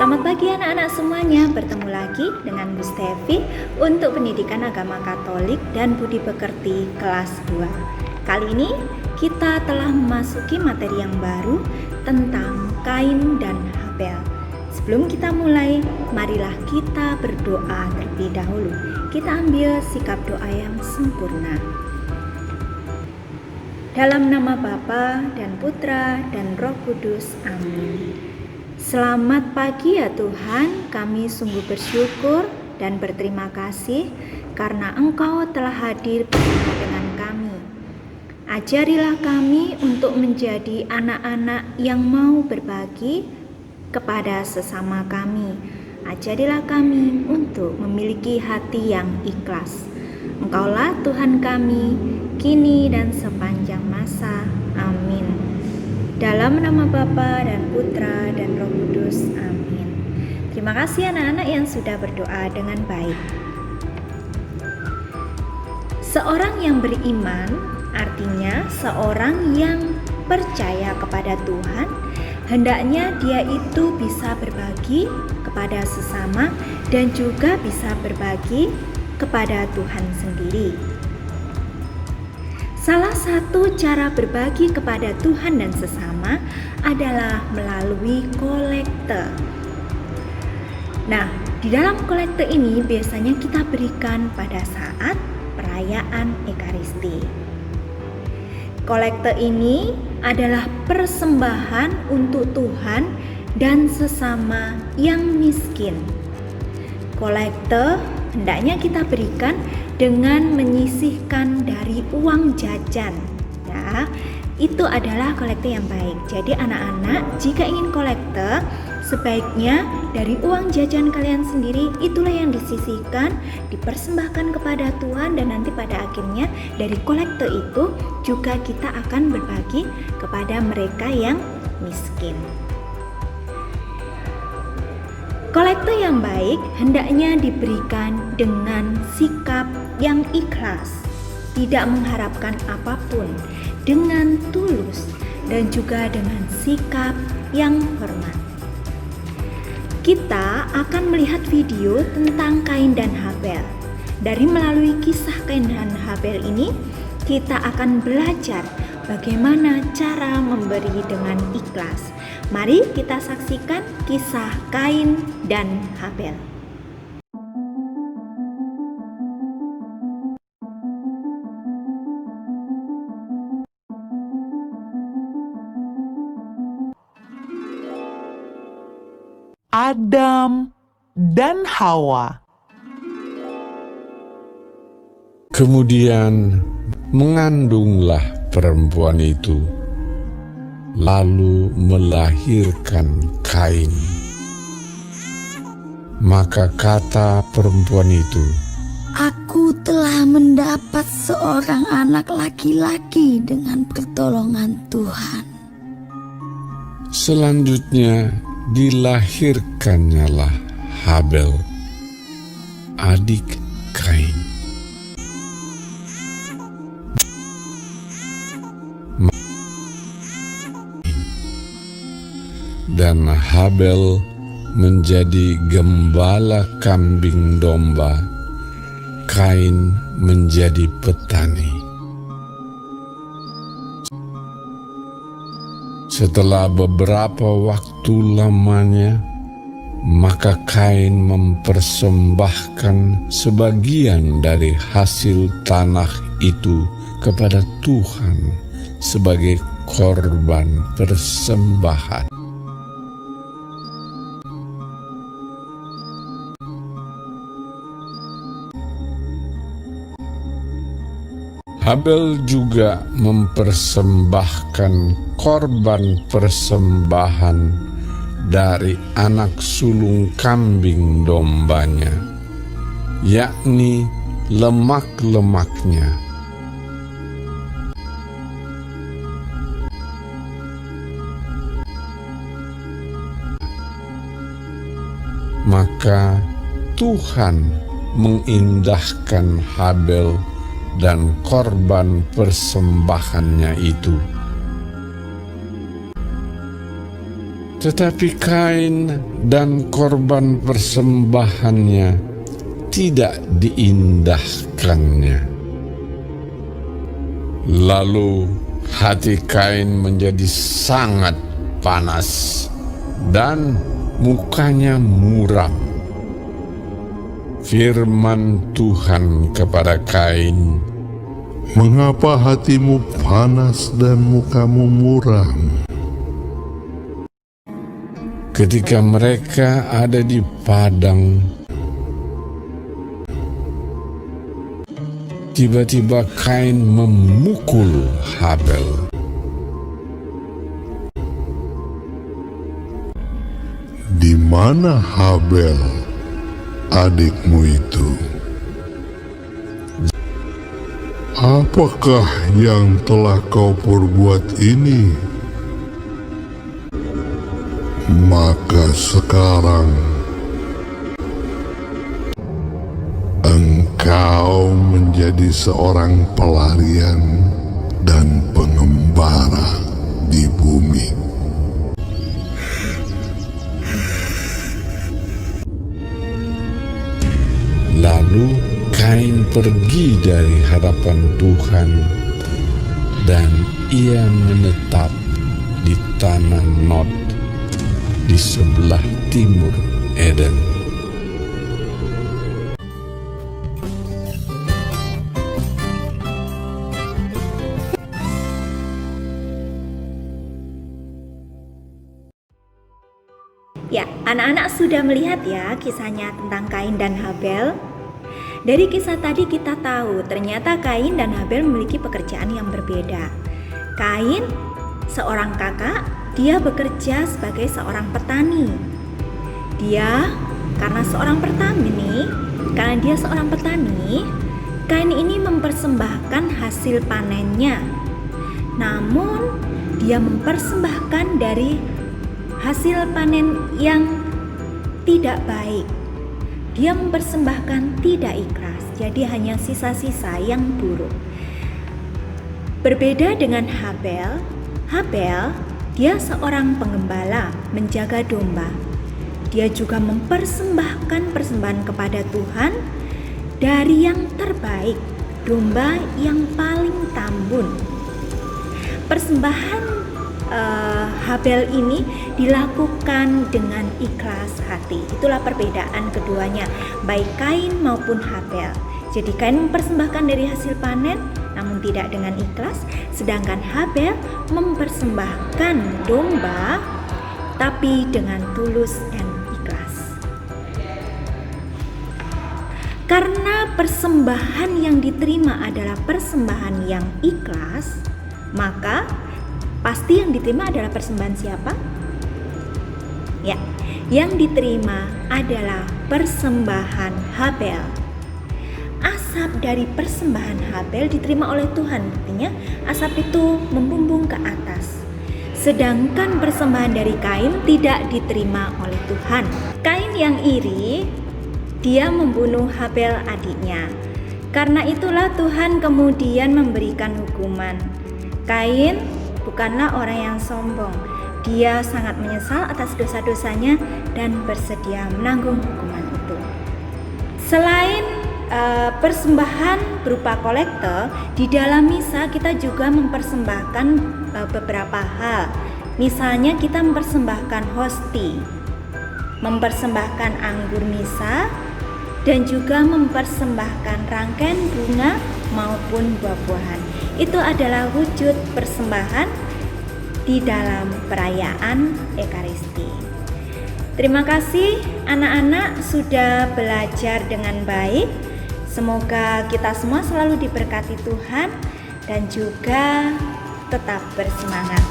Selamat pagi anak-anak semuanya, bertemu lagi dengan Bu Stevi untuk pendidikan agama Katolik dan Budi Pekerti kelas 2. Kali ini kita telah memasuki materi yang baru tentang Kain dan Habel. Sebelum kita mulai, marilah kita berdoa terlebih dahulu. Kita ambil sikap doa yang sempurna. Dalam nama Bapa dan Putra dan Roh Kudus, amin. Selamat pagi ya Tuhan, kami sungguh bersyukur dan berterima kasih karena Engkau telah hadir bersama dengan kami. Ajarilah kami untuk menjadi anak-anak yang mau berbagi kepada sesama kami. Ajarilah kami untuk memiliki hati yang ikhlas. Engkaulah Tuhan kami, kini dan sepanjang masa. Amin. Dalam nama Bapa dan Putra dan Roh Kudus, amin. Terima kasih anak-anak yang sudah berdoa dengan baik. Seorang yang beriman artinya seorang yang percaya kepada Tuhan, hendaknya dia itu bisa berbagi kepada sesama dan juga bisa berbagi kepada Tuhan sendiri. Salah satu cara berbagi kepada Tuhan dan sesama adalah melalui kolekte. Nah, di dalam kolekte ini biasanya kita berikan pada saat perayaan Ekaristi. Kolekte ini adalah persembahan untuk Tuhan dan sesama yang miskin. Kolekte hendaknya kita berikan dengan menyisihkan dari uang jajan. Ya, itu adalah kolekte yang baik. Jadi anak-anak, jika ingin kolekte, sebaiknya dari uang jajan kalian sendiri itulah yang disisihkan, dipersembahkan kepada Tuhan, dan nanti pada akhirnya dari kolekte itu juga kita akan berbagi kepada mereka yang miskin. Kolekte yang baik hendaknya diberikan dengan sikap yang ikhlas, tidak mengharapkan apapun, dengan tulus, dan juga dengan sikap yang hormat. Kita akan melihat video tentang Kain dan Habel. Dari melalui kisah Kain dan Habel ini, kita akan belajar bagaimana cara memberi dengan ikhlas. Mari kita saksikan kisah Kain dan Habel. Adam dan Hawa. Kemudian mengandunglah perempuan itu, lalu melahirkan Kain. Maka kata perempuan itu, "Aku telah mendapat seorang anak laki-laki dengan pertolongan Tuhan." selanjutnya dilahirkannyalah Habel, adik Kain. Dan Habel menjadi gembala kambing domba, Kain menjadi petani. Setelah beberapa waktu lamanya, maka Kain mempersembahkan sebagian dari hasil tanah itu kepada Tuhan sebagai korban persembahan. Habel juga mempersembahkan korban persembahan dari anak sulung kambing dombanya, yakni lemak-lemaknya. Maka Tuhan mengindahkan Habel dan korban persembahannya itu. Tetapi Kain dan korban persembahannya tidak diindahkannya. Lalu hati Kain menjadi sangat panas dan mukanya muram. Firman Tuhan kepada Kain, "Mengapa hatimu panas dan mukamu muram?" Ketika mereka ada di padang, tiba-tiba Kain memukul Habel. "Di mana Habel, adikmu itu? Apakah yang telah kau perbuat ini? Maka sekarang engkau menjadi seorang pelarian dan pengembara di bumi." Lalu Kain pergi dari hadapan Tuhan dan ia menetap di tanah Nod di sebelah timur Eden. Ya, anak-anak sudah melihat ya kisahnya tentang Kain dan Habel. Dari kisah tadi kita tahu ternyata Kain dan Habel memiliki pekerjaan yang berbeda. Kain seorang kakak, dia bekerja sebagai seorang petani. Karena dia seorang petani, Kain ini mempersembahkan hasil panennya. Namun dia mempersembahkan dari hasil panen yang tidak baik. Dia mempersembahkan tidak ikhlas, jadi hanya sisa-sisa yang buruk. Berbeda dengan Habel, dia seorang pengembala, menjaga domba. Dia juga mempersembahkan persembahan kepada Tuhan dari yang terbaik, domba yang paling tambun. Persembahan Habel ini dilakukan dengan ikhlas hati. Itulah perbedaan keduanya, baik Kain maupun Habel. Jadi Kain mempersembahkan dari hasil panen namun tidak dengan ikhlas, sedangkan Habel mempersembahkan domba tapi dengan tulus dan ikhlas. Karena persembahan yang diterima adalah persembahan yang ikhlas, maka pasti yang diterima adalah persembahan siapa? Ya, yang diterima adalah persembahan Habel. Asap dari persembahan Habel diterima oleh Tuhan, artinya asap itu membumbung ke atas. Sedangkan persembahan dari Kain tidak diterima oleh Tuhan. Kain yang iri, dia membunuh Habel adiknya. Karena itulah Tuhan kemudian memberikan hukuman. Kain bukanlah orang yang sombong. Dia sangat menyesal atas dosa-dosanya dan bersedia menanggung hukuman itu. Selain persembahan berupa kolekte, di dalam misa kita juga mempersembahkan beberapa hal. Misalnya kita mempersembahkan hosti, mempersembahkan anggur misa, dan juga mempersembahkan rangkaian bunga maupun buah-buahan. Itu adalah wujud persembahan di dalam perayaan Ekaristi. Terima kasih anak-anak sudah belajar dengan baik. Semoga kita semua selalu diberkati Tuhan dan juga tetap bersemangat.